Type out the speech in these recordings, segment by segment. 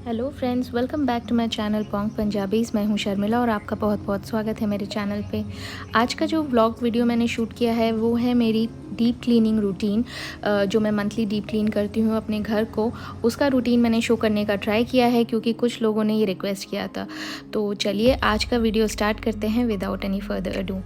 Hello friends, welcome back to my channel Pong Punjabis. मैं हूं शर्मिला और आपका बहुत बहुत स्वागत है मेरे चैनल पे। आज का जो व्लॉग वीडियो मैंने शूट किया है वो है मेरी डीप क्लीनिंग रूटीन। जो मैं मंथली डीप क्लीन करती हूँ अपने घर को, उसका रूटीन मैंने शो करने का ट्राई किया है क्योंकि कुछ लोगों ने ये रिक्वेस्ट किया था। तो चलिए आज का वीडियो स्टार्ट करते हैं without any further ado.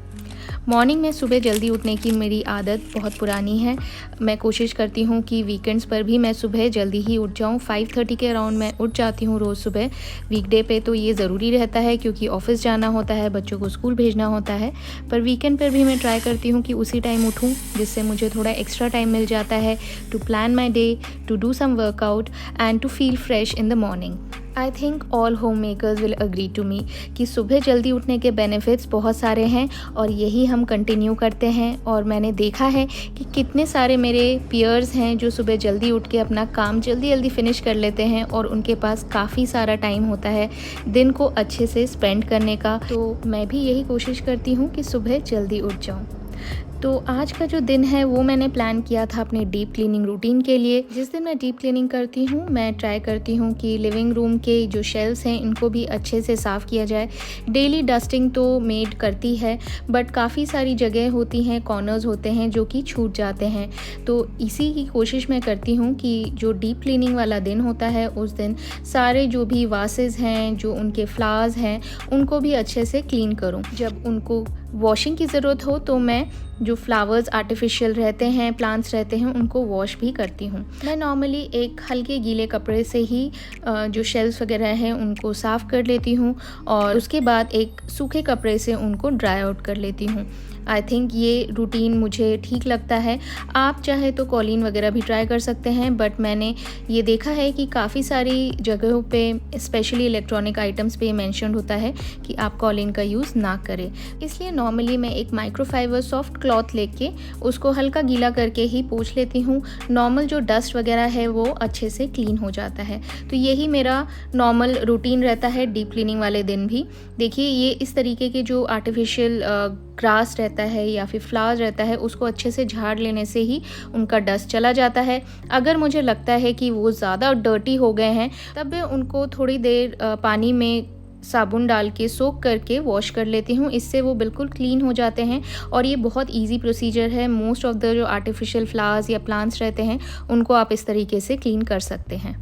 Morning में सुबह जल्दी उठने की मेरी आदत बहुत पुरानी है। मैं कोशिश करती हूँ कि वीकेंड्स पर भी मैं सुबह जल्दी ही उठ जाऊँ। 5:30 के अराउंड मैं उठ जाती हूँ रोज़ सुबह। वीकडे पे तो ये ज़रूरी रहता है क्योंकि ऑफिस जाना होता है, बच्चों को स्कूल भेजना होता है। पर वीकेंड पर भी मैं ट्राई करती हूँ कि उसी टाइम उठूँ, जिससे मुझे थोड़ा एक्स्ट्रा टाइम मिल जाता है to plan my day, to do some workout and to feel fresh in the morning. I think all homemakers will agree to me कि सुबह जल्दी उठने के बेनिफिट्स बहुत सारे हैं और यही हम कंटिन्यू करते हैं। और मैंने देखा है कि कितने सारे मेरे पीयर्स हैं जो सुबह जल्दी उठ के अपना काम जल्दी जल्दी फिनिश कर लेते हैं और उनके पास काफ़ी सारा टाइम होता है दिन को अच्छे से स्पेंड करने का। तो मैं भी यही कोशिश करती हूँ कि सुबह जल्दी उठ जाऊँ। तो आज का जो दिन है वो मैंने प्लान किया था अपने डीप क्लीनिंग रूटीन के लिए। जिस दिन मैं डीप क्लीनिंग करती हूँ मैं ट्राई करती हूँ कि लिविंग रूम के जो शेल्व्स हैं इनको भी अच्छे से साफ़ किया जाए। डेली डस्टिंग तो मेड करती है, बट काफ़ी सारी जगह होती हैं, कॉर्नर्स होते हैं जो कि छूट जाते हैं। तो इसी की कोशिश मैं करती हूँ कि जो डीप क्लीनिंग वाला दिन होता है उस दिन सारे जो भी वासेस हैं, जो उनके फ्लावर्स हैं, उनको भी अच्छे से क्लीन करूँ। जब उनको वॉशिंग की ज़रूरत हो तो मैं जो फ्लावर्स आर्टिफिशियल रहते हैं, प्लांट्स रहते हैं, उनको वॉश भी करती हूँ। मैं नॉर्मली एक हल्के गीले कपड़े से ही जो शेल्व्स वगैरह हैं उनको साफ़ कर लेती हूँ और उसके बाद एक सूखे कपड़े से उनको ड्राई आउट कर लेती हूँ। आई थिंक ये रूटीन मुझे ठीक लगता है। आप चाहे तो कॉलीन वगैरह भी ट्राई कर सकते हैं, बट मैंने ये देखा है कि काफ़ी सारी जगहों पे स्पेशली इलेक्ट्रॉनिक आइटम्स पे मेंशन होता है कि आप कॉलीन का यूज़ ना करें। इसलिए नॉर्मली मैं एक माइक्रोफाइबर सॉफ्ट क्लॉथ लेके उसको हल्का गीला करके ही पोंछ लेती हूँ। नॉर्मल जो डस्ट वगैरह है वो अच्छे से क्लीन हो जाता है। तो यही मेरा नॉर्मल रूटीन रहता है डीप क्लीनिंग वाले दिन भी। देखिए, ये इस तरीके के जो आर्टिफिशियल ग्रास रहता है या फिर फ्लावर रहता है उसको अच्छे से झाड़ लेने से ही उनका डस्ट चला जाता है। अगर मुझे लगता है कि वो ज़्यादा डर्टी हो गए हैं तब मैं उनको थोड़ी देर पानी में साबुन डाल के सोक करके वॉश कर लेती हूँ। इससे वो बिल्कुल क्लीन हो जाते हैं और ये बहुत इजी प्रोसीजर है। मोस्ट ऑफ द जो आर्टिफिशियल फ्लावर्स या प्लांट्स रहते हैं उनको आप इस तरीके से क्लीन कर सकते हैं।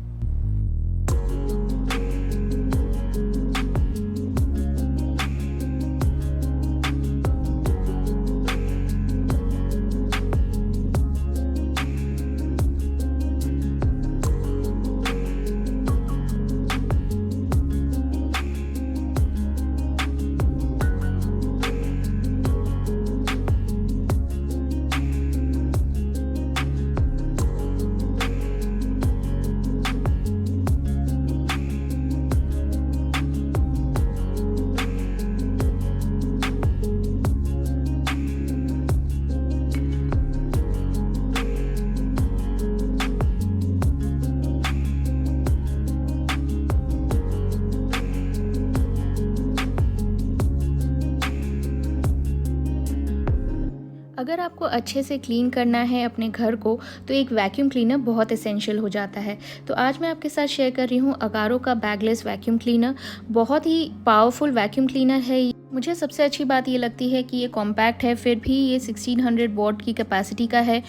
अगर आपको अच्छे से क्लीन करना है अपने घर को तो एक वैक्यूम क्लीनर बहुत एसेंशियल हो जाता है। तो आज मैं आपके साथ शेयर कर रही हूँ अगारो का बैगलेस वैक्यूम क्लीनर। बहुत ही पावरफुल वैक्यूम क्लीनर है। मुझे सबसे अच्छी बात ये लगती है कि ये कॉम्पैक्ट है, फिर भी ये 1600 वॉट की कैपेसिटी का है।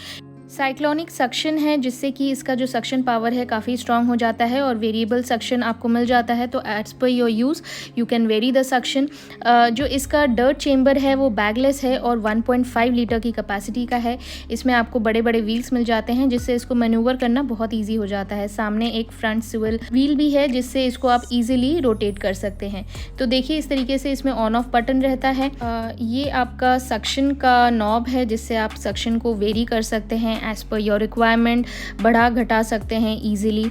साइक्लोनिक सक्शन है जिससे कि इसका जो सक्शन पावर है काफ़ी स्ट्रांग हो जाता है और वेरिएबल सक्शन आपको मिल जाता है। तो as per your use you can vary the suction. जो इसका डर्ट चेम्बर है वो बैगलेस है और 1.5 लीटर की कैपेसिटी का है। इसमें आपको बड़े बड़े व्हील्स मिल जाते हैं जिससे इसको मैन्यूवर करना बहुत ईजी हो जाता है। सामने एक फ्रंट स्विvel व्हील भी है जिससे इसको आप ईजिली रोटेट कर सकते हैं। तो देखिए, इस तरीके से इसमें ऑन ऑफ बटन रहता है। ये आपका सक्शन का नॉब है जिससे आप सक्शन को वेरी कर सकते हैं एज़ पर योर रिक्वायरमेंट, बढ़ा घटा सकते हैं ईजिली।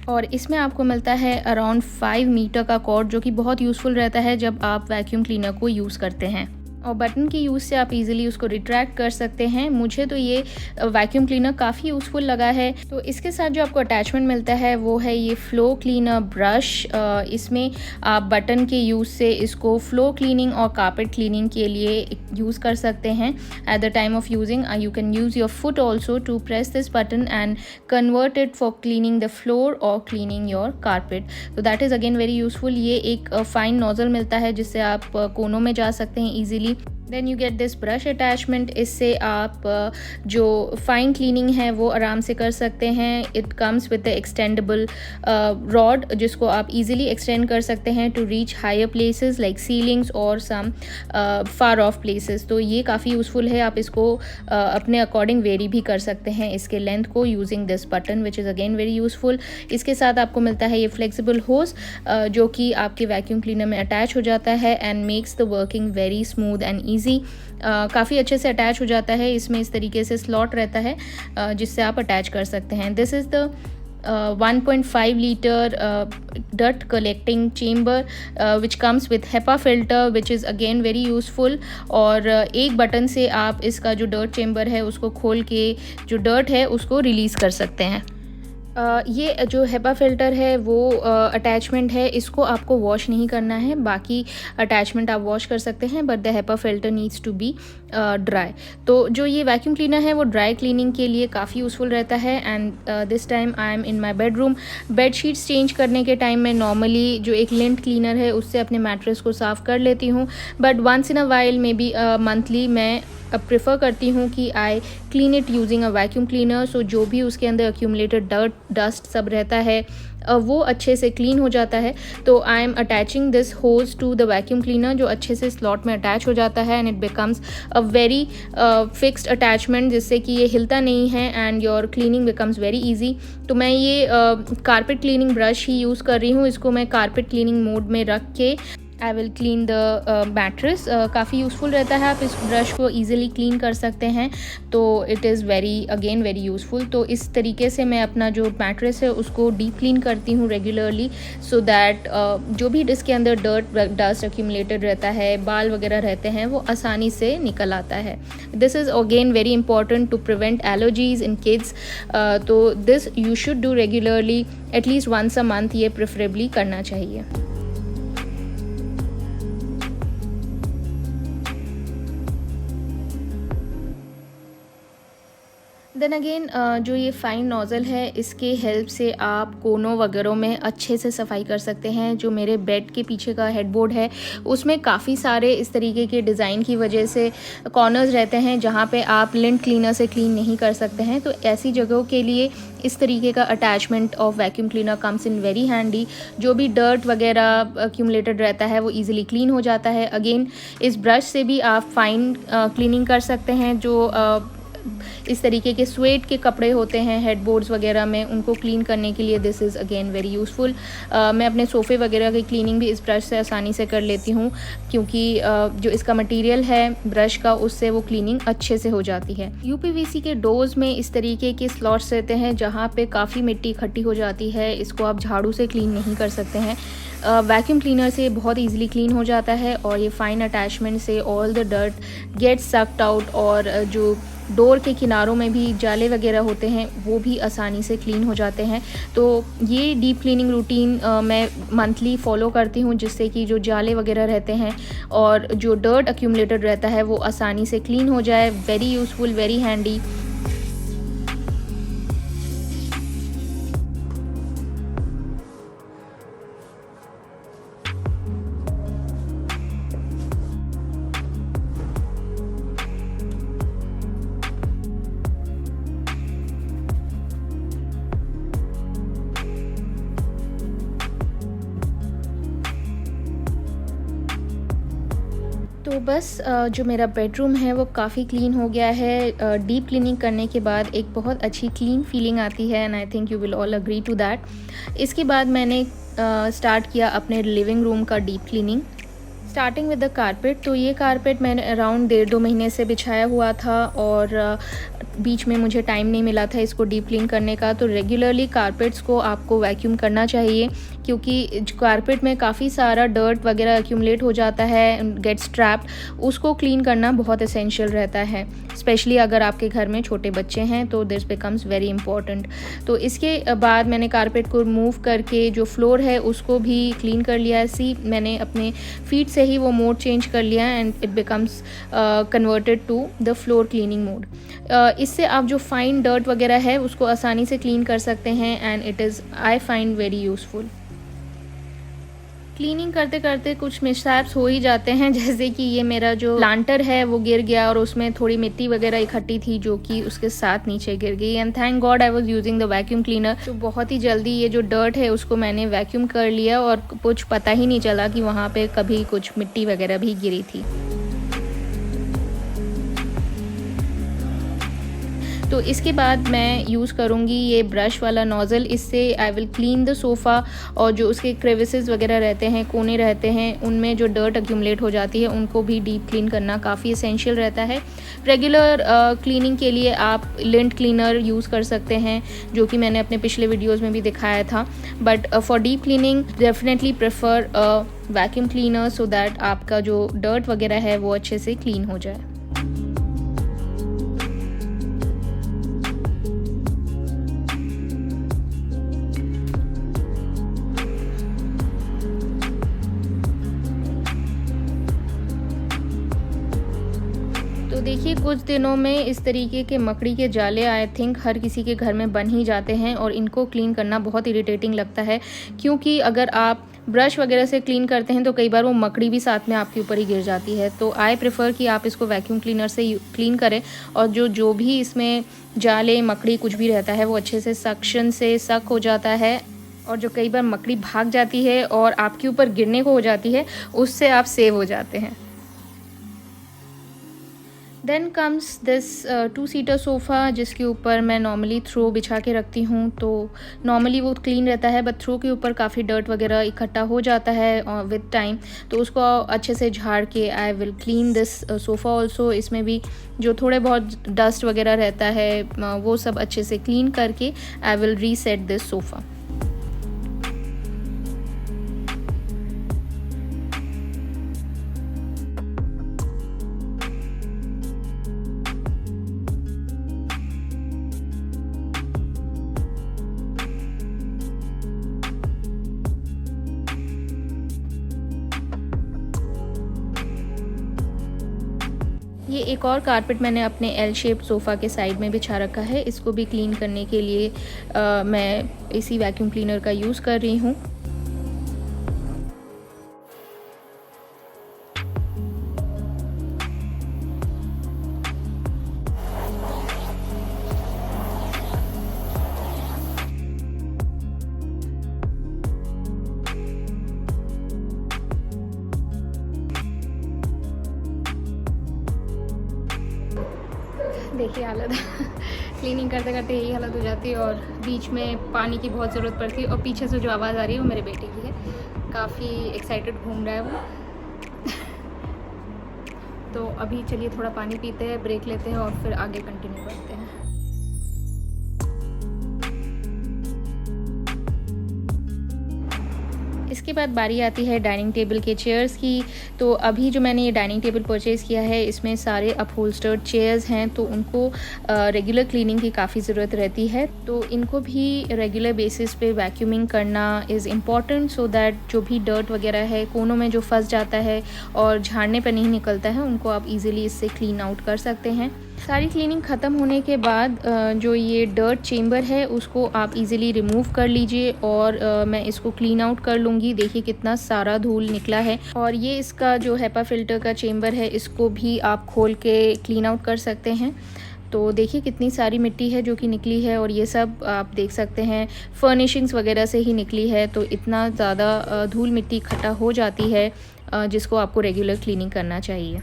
और इसमें आपको मिलता है अराउंड 5 मीटर का कॉर्ड जो कि बहुत यूज़फुल रहता है जब आप वैक्यूम क्लीनर को यूज़ करते हैं। और बटन के यूज़ से आप इजीली उसको रिट्रैक्ट कर सकते हैं। मुझे तो ये वैक्यूम क्लीनर काफ़ी यूज़फुल लगा है। तो इसके साथ जो आपको अटैचमेंट मिलता है वो है ये फ्लो क्लीनर ब्रश। इसमें आप बटन के यूज़ से इसको फ्लो क्लीनिंग और कारपेट क्लीनिंग के लिए यूज़ कर सकते हैं। At the time of using you can use your foot also to press this button and convert it for cleaning the floor और क्लीनिंग योर कारपेट। तो that is again very useful. ये एक fine nozzle मिलता है जिससे आप कोनों में जा सकते हैं easily. Then you get this brush attachment. इससे आप जो फाइन क्लीनिंग है वो आराम से कर सकते हैं। It comes with the extendable rod जिसको आप इजीली एक्सटेंड कर सकते हैं to reach higher places like ceilings और सम फार ऑफ प्लेसेस। तो ये काफ़ी यूज़फुल है। आप इसको अपने अकॉर्डिंग वेरी भी कर सकते हैं इसके लेंथ को using this button which is again very useful. इसके साथ आपको मिलता है ये फ्लेक्सिबल होस जो कि आपके वैक्यूम क्लीनर में अटैच हो जाता है and makes the working very smooth and easy. काफ़ी अच्छे से अटैच हो जाता है। इसमें इस तरीके से स्लॉट रहता है जिससे आप अटैच कर सकते हैं। This is the 1.5 litre dirt collecting chamber which comes with HEPA filter which is again very useful। और एक बटन से आप इसका जो डर्ट चेम्बर है उसको खोल के जो डर्ट है उसको रिलीज़ कर सकते हैं। ये जो हेपा फ़िल्टर है वो अटैचमेंट है, इसको आपको वॉश नहीं करना है। बाकी अटैचमेंट आप वॉश कर सकते हैं but the HEPA filter needs to be dry. तो जो ये वैक्यूम क्लीनर है वो ड्राई क्लीनिंग के लिए काफ़ी यूज़फुल रहता है। And this time I am in my bedroom. Bedsheets change करने के टाइम मैं नॉर्मली जो एक लिंट क्लीनर है उससे अपने मैट्रेस को साफ़ कर लेती हूँ, but once in a while may be monthly मैं प्रेफर करती हूँ कि I clean it using a vacuum cleaner. So जो भी उसके अंदर एक्यूमुलेटेड डस्ट सब रहता है वो अच्छे से क्लीन हो जाता है। तो I am attaching this hose to the vacuum cleaner जो अच्छे से स्लॉट में अटैच हो जाता है and it becomes a very fixed attachment जिससे कि ये हिलता नहीं है and your cleaning becomes very easy. तो मैं ये कारपेट क्लीनिंग ब्रश ही यूज़ कर रही हूँ। इसको मैं कारपेट क्लीनिंग मोड में रख के I will clean the mattress. काफ़ी यूज़फुल रहता है, आप इस ब्रश को ईज़िली क्लीन कर सकते हैं। तो इट इज़ वेरी यूज़फुल। तो इस तरीके से मैं अपना जो मैट्रेस है उसको डीप क्लीन करती हूँ रेगुलरली सो दैट जो भी इसके अंदर डस्ट एक्यूमुलेटेड रहता है, बाल वगैरह रहते हैं, वो आसानी से निकल आता है। This is again very important to prevent allergies in kids. तो this you should do regularly at least once a month, ये प्रेफरेबली करना चाहिए। देन अगेन जो ये फ़ाइन नोज़ल है इसके हेल्प से आप कोनों वगैरह में अच्छे से सफाई कर सकते हैं। जो मेरे बेड के पीछे का हेडबोर्ड है उसमें काफ़ी सारे इस तरीके के डिज़ाइन की वजह से कॉर्नर्स रहते हैं जहाँ पे आप लिंट क्लीनर से क्लीन नहीं कर सकते हैं। तो ऐसी जगहों के लिए इस तरीके का attachment of vacuum cleaner comes in very handy. जो भी डर्ट वगैरह एक्यूमुलेटेड रहता है वो ईज़िली क्लीन हो जाता है। अगेन इस ब्रश से भी आप फाइन क्लीनिंग कर सकते हैं। जो इस तरीके के स्वेट के कपड़े होते हैं हेडबोर्ड्स वगैरह में, उनको क्लीन करने के लिए this is again very useful. मैं अपने सोफ़े वगैरह की क्लीनिंग भी इस ब्रश से आसानी से कर लेती हूँ क्योंकि जो इसका मटेरियल है ब्रश का उससे वो क्लीनिंग अच्छे से हो जाती है। यूपीवीसी के डोर्स में इस तरीके के स्लॉट्स रहते हैं जहाँ पे काफ़ी मिट्टी इकट्ठी हो जाती है। इसको आप झाड़ू से क्लीन नहीं कर सकते हैं, वैक्यूम क्लीनर से बहुत इजीली क्लीन हो जाता है और ये फाइन अटैचमेंट से all the dirt get sucked out. और जो डोर के किनारों में भी जाले वगैरह होते हैं वो भी आसानी से क्लीन हो जाते हैं। तो ये डीप क्लीनिंग रूटीन मैं मंथली फॉलो करती हूँ जिससे कि जो जाले वगैरह रहते हैं और जो डर्ट एक्यूमुलेटेड रहता है वो आसानी से क्लीन हो जाए। Very useful, very handy. तो बस जो मेरा बेडरूम है वो काफ़ी क्लीन हो गया है। डीप क्लीनिंग करने के बाद एक बहुत अच्छी क्लीन फीलिंग आती है and I think you will all agree to that. इसके बाद मैंने स्टार्ट किया अपने लिविंग रूम का deep cleaning, starting with the carpet. तो ये कारपेट मैंने अराउंड 1.5-2 महीने से बिछाया हुआ था और बीच में मुझे टाइम नहीं मिला था इसको डीप क्लीन करने का। तो रेगुलरली कारपेट्स को आपको वैक्यूम करना चाहिए, क्योंकि कारपेट में काफ़ी सारा डर्ट वगैरह एक्यूमुलेट हो जाता है, गेट्स ट्रैप्ड। उसको क्लीन करना बहुत एसेंशियल रहता है, स्पेशली अगर आपके घर में छोटे बच्चे हैं तो दिस बिकम्स वेरी इंपॉर्टेंट। तो इसके बाद मैंने कारपेट को रिमूव करके जो फ्लोर है उसको भी क्लीन कर लिया है। सी मैंने अपने फीट से ही वो मोड चेंज कर लिया है and it becomes converted to the floor cleaning mode. इससे आप जो फाइन डर्ट वगैरह है उसको आसानी से क्लीन कर सकते हैं and it is I find very useful. Cleaning करते करते कुछ मिसहैप्स हो ही जाते हैं, जैसे कि ये मेरा जो प्लांटर है वो गिर गया और उसमें थोड़ी मिट्टी वगैरह इकट्ठी थी जो कि उसके साथ नीचे गिर गई। And thank God I was using the vacuum cleaner, तो बहुत ही जल्दी ये जो डर्ट है उसको मैंने वैक्यूम कर लिया और कुछ पता ही नहीं चला कि वहाँ पे कभी कुछ मिट्टी वगैरह भी गिरी थी। तो इसके बाद मैं यूज़ करूँगी ये ब्रश वाला नोज़ल। इससे I will clean the sofa और जो उसके क्रेविसेस वगैरह रहते हैं, कोने रहते हैं, उनमें जो डर्ट एक्यूमुलेट हो जाती है उनको भी डीप क्लीन करना काफ़ी एसेंशियल रहता है। रेगुलर क्लीनिंग के लिए आप लिंट क्लीनर यूज़ कर सकते हैं, जो कि मैंने अपने पिछले वीडियोज़ में भी दिखाया था। But for deep cleaning definitely prefer vacuum cleaner so that आपका जो डर्ट वगैरह है वो अच्छे से क्लीन हो जाए। तो देखिए कुछ दिनों में इस तरीके के मकड़ी के जाले आई थिंक हर किसी के घर में बन ही जाते हैं और इनको क्लीन करना बहुत इरिटेटिंग लगता है, क्योंकि अगर आप ब्रश वगैरह से क्लीन करते हैं तो कई बार वो मकड़ी भी साथ में आपके ऊपर ही गिर जाती है। तो आई प्रेफर कि आप इसको वैक्यूम क्लीनर से क्लीन करें और जो भी इसमें जाले मकड़ी कुछ भी रहता है वो अच्छे से सक्शन से सक हो जाता है, और जो कई बार मकड़ी भाग जाती है और आपके ऊपर गिरने को हो जाती है उससे आप सेव हो जाते हैं। देन कम्स दिस 2-सीटर सोफ़ा, जिसके ऊपर मैं नॉर्मली थ्रो बिछा के रखती हूँ। तो नॉर्मली वो क्लीन रहता है, बट थ्रो के ऊपर काफ़ी डर्ट वगैरह इकट्ठा हो जाता है विद टाइम। तो उसको अच्छे से झाड़ के I will clean this sofa also. इसमें भी जो थोड़े बहुत डस्ट वगैरह रहता है वो सब अच्छे से क्लीन करके I will reset this sofa. ये एक और कारपेट मैंने अपने एल शेप सोफ़ा के साइड में बिछा रखा है। इसको भी क्लीन करने के लिए मैं इसी वैक्यूम क्लीनर का यूज़ कर रही हूँ। देखिए हालत क्लीनिंग करते करते यही हालत हो जाती है और बीच में पानी की बहुत ज़रूरत पड़ती है। और पीछे से जो आवाज़ आ रही है वो मेरे बेटे की है, काफ़ी एक्साइटेड घूम रहा है वो। तो अभी चलिए थोड़ा पानी पीते हैं, ब्रेक लेते हैं और फिर आगे कंटिन्यू करते हैं। इसके बाद बारी आती है डाइनिंग टेबल के चेयर्स की। तो अभी जो मैंने ये डाइनिंग टेबल परचेज़ किया है इसमें सारे अपहोल्स्टर्ड चेयर्स हैं, तो उनको रेगुलर क्लीनिंग की काफ़ी ज़रूरत रहती है। तो इनको भी रेगुलर बेसिस पे वैक्यूमिंग करना इज़ इम्पॉर्टेंट, सो दैट जो भी डर्ट वगैरह है कोनों में जो फंस जाता है और झाड़ने पर नहीं निकलता है उनको आप इजीली इससे क्लीन आउट कर सकते हैं। सारी क्लीनिंग ख़त्म होने के बाद जो ये डर्ट चेम्बर है उसको आप इजीली रिमूव कर लीजिए और मैं इसको क्लीन आउट कर लूँगी। देखिए कितना सारा धूल निकला है। और ये इसका जो हेपा फिल्टर का चेम्बर है इसको भी आप खोल के क्लीन आउट कर सकते हैं। तो देखिए कितनी सारी मिट्टी है जो कि निकली है और ये सब आप देख सकते हैं फर्निशिंग्स वगैरह से ही निकली है। तो इतना ज़्यादा धूल मिट्टी इकट्ठा हो जाती है जिसको आपको रेगुलर क्लीनिंग करना चाहिए।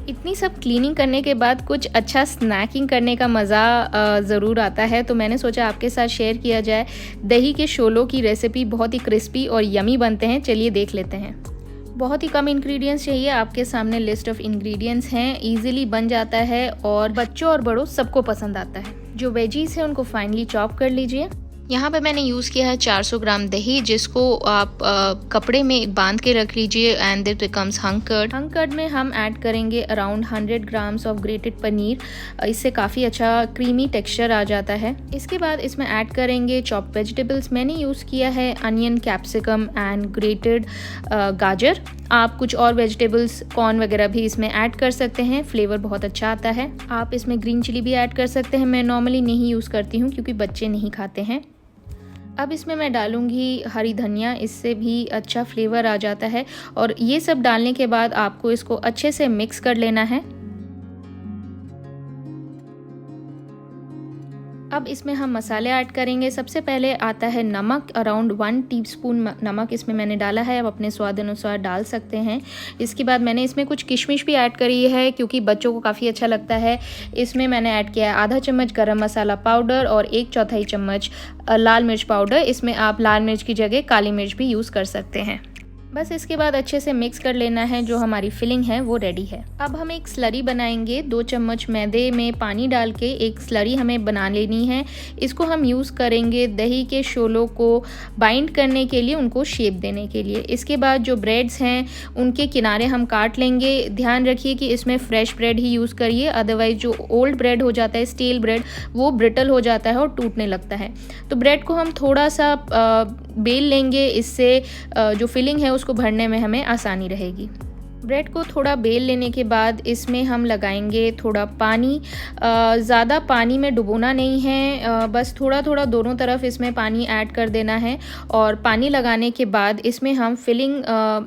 इतनी सब क्लीनिंग करने के बाद कुछ अच्छा स्नैकिंग करने का मज़ा ज़रूर आता है। तो मैंने सोचा आपके साथ शेयर किया जाए। दही के शोलों की रेसिपी बहुत ही क्रिस्पी और यमी बनते हैं, चलिए देख लेते हैं। बहुत ही कम इंग्रेडिएंट्स चाहिए, आपके सामने लिस्ट ऑफ इंग्रेडिएंट्स हैं, इजीली बन जाता है और बच्चों और बड़ों सबको पसंद आता है। जो वेजीज हैं उनको फाइनली चॉप कर लीजिए। यहाँ पे मैंने यूज़ किया है 400 ग्राम दही, जिसको आप कपड़े में बांध के रख लीजिए and this becomes hung curd. Hung curd में हम ऐड करेंगे around 100 grams of grated paneer, इससे काफ़ी अच्छा क्रीमी टेक्सचर आ जाता है। इसके बाद इसमें ऐड करेंगे चॉप वेजिटेबल्स। मैंने यूज़ किया है अनियन, कैप्सिकम एंड ग्रेटेड गाजर। आप कुछ और वेजिटेबल्स, कॉर्न वगैरह भी इसमें ऐड कर सकते हैं, फ्लेवर बहुत अच्छा आता है। आप इसमें ग्रीन चिली भी ऐड कर सकते हैं, मैं नॉर्मली नहीं यूज़ करती हूँ क्योंकि बच्चे नहीं खाते हैं। अब इसमें मैं डालूँगी हरी धनिया, इससे भी अच्छा फ्लेवर आ जाता है। और ये सब डालने के बाद आपको इसको अच्छे से मिक्स कर लेना है। अब इसमें हम मसाले ऐड करेंगे। सबसे पहले आता है नमक, अराउंड 1 टीस्पून नमक इसमें मैंने डाला है, आप अपने स्वाद अनुसार डाल सकते हैं। इसके बाद मैंने इसमें कुछ किशमिश भी ऐड करी है क्योंकि बच्चों को काफ़ी अच्छा लगता है। इसमें मैंने ऐड किया है आधा चम्मच गरम मसाला पाउडर और 1/4 चम्मच लाल मिर्च पाउडर। इसमें आप लाल मिर्च की जगह काली मिर्च भी यूज़ कर सकते हैं। बस इसके बाद अच्छे से मिक्स कर लेना है। जो हमारी फिलिंग है वो रेडी है। अब हम एक स्लरी बनाएंगे। 2 चम्मच मैदे में पानी डाल के एक स्लरी हमें बना लेनी है। इसको हम यूज़ करेंगे दही के शोलों को बाइंड करने के लिए, उनको शेप देने के लिए। इसके बाद जो ब्रेड्स हैं उनके किनारे हम काट लेंगे। ध्यान रखिए कि इसमें फ्रेश ब्रेड ही यूज़ करिए, अदरवाइज़ जो ओल्ड ब्रेड हो जाता है, स्टील ब्रेड, वो ब्रिटल हो जाता है और टूटने लगता है। तो ब्रेड को हम थोड़ा सा बेल लेंगे, इससे जो फिलिंग है उसको भरने में हमें आसानी रहेगी। ब्रेड को थोड़ा बेल लेने के बाद इसमें हम लगाएंगे थोड़ा पानी। ज़्यादा पानी में डुबोना नहीं है, बस थोड़ा थोड़ा दोनों तरफ इसमें पानी ऐड कर देना है। और पानी लगाने के बाद इसमें हम फिलिंग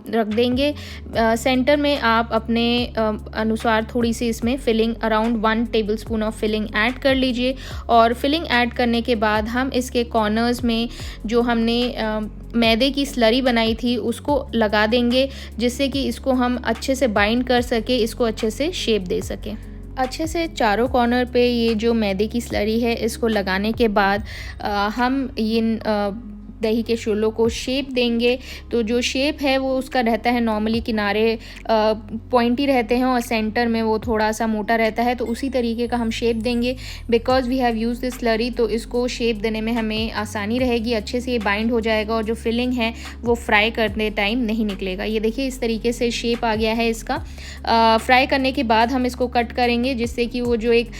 रख देंगे। सेंटर में आप अपने अनुसार थोड़ी सी इसमें filling, around 1 tablespoon of filling add कर लीजिए। और फिलिंग ऐड करने के बाद हम इसके कॉर्नर्स में जो हमने मैदे की स्लरी बनाई थी उसको लगा देंगे, जिससे कि इसको हम अच्छे से बाइंड कर सके, इसको अच्छे से शेप दे सके। अच्छे से चारों कॉर्नर पे ये जो मैदे की स्लरी है इसको लगाने के बाद हम ये दही के शोलों को शेप देंगे। तो जो शेप है वो उसका रहता है, नॉर्मली किनारे पॉइंटी रहते हैं और सेंटर में वो थोड़ा सा मोटा रहता है, तो उसी तरीके का हम शेप देंगे। Because we have use this slurry, तो इसको शेप देने में हमें आसानी रहेगी, अच्छे से ये बाइंड हो जाएगा और जो फिलिंग है वो फ्राई करने टाइम नहीं निकलेगा। ये देखिए इस तरीके से शेप आ गया है इसका। फ्राई करने के बाद हम इसको कट करेंगे, जिससे कि वो जो एक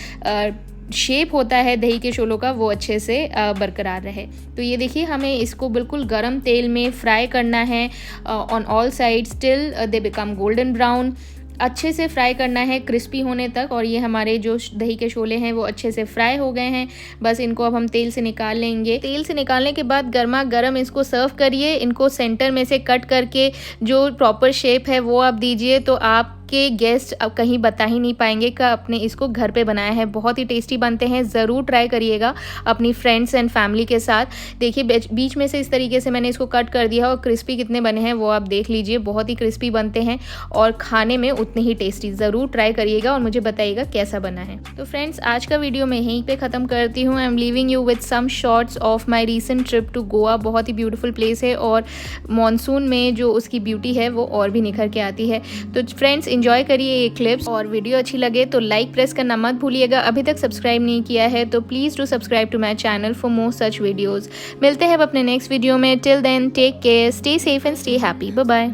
शेप होता है दही के शोलों का वो अच्छे से बरकरार रहे। तो ये देखिए हमें इसको बिल्कुल गरम तेल में फ्राई करना है on all sides till they become golden brown. अच्छे से फ्राई करना है क्रिस्पी होने तक। और ये हमारे जो दही के शोले हैं वो अच्छे से फ्राई हो गए हैं। बस इनको अब हम तेल से निकाल लेंगे। तेल से निकालने के बाद गर्मा गर्म इसको सर्व करिए। इनको सेंटर में से कट करके जो प्रॉपर शेप है वो आप दीजिए, तो आप के गेस्ट अब कहीं बता ही नहीं पाएंगे कि आपने इसको घर पे बनाया है। बहुत ही टेस्टी बनते हैं, ज़रूर ट्राई करिएगा अपनी फ्रेंड्स एंड फैमिली के साथ। देखिए बीच में से इस तरीके से मैंने इसको कट कर दिया और क्रिस्पी कितने बने हैं वो आप देख लीजिए। बहुत ही क्रिस्पी बनते हैं और खाने में उतने ही टेस्टी। ज़रूर ट्राई करिएगा और मुझे बताइएगा कैसा बना है। तो फ्रेंड्स आज का वीडियो मैं यहीं पे ख़त्म करती हूँ। I am leaving you with some shots of my recent trip to Goa. बहुत ही ब्यूटीफुल प्लेस है और मानसून में जो उसकी ब्यूटी है वो और भी निखर के आती है। तो फ्रेंड्स एंजॉय करिए ये क्लिप्स, और वीडियो अच्छी लगे तो लाइक प्रेस करना मत भूलिएगा। अभी तक सब्सक्राइब नहीं किया है तो please do subscribe to my channel for more such videos. मिलते हैं अपने नेक्स्ट वीडियो में। Till then take care, stay safe and stay happy. Bye bye.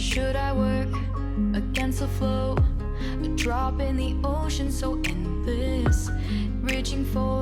Should I work against the flow? A drop in the ocean so endless, reaching for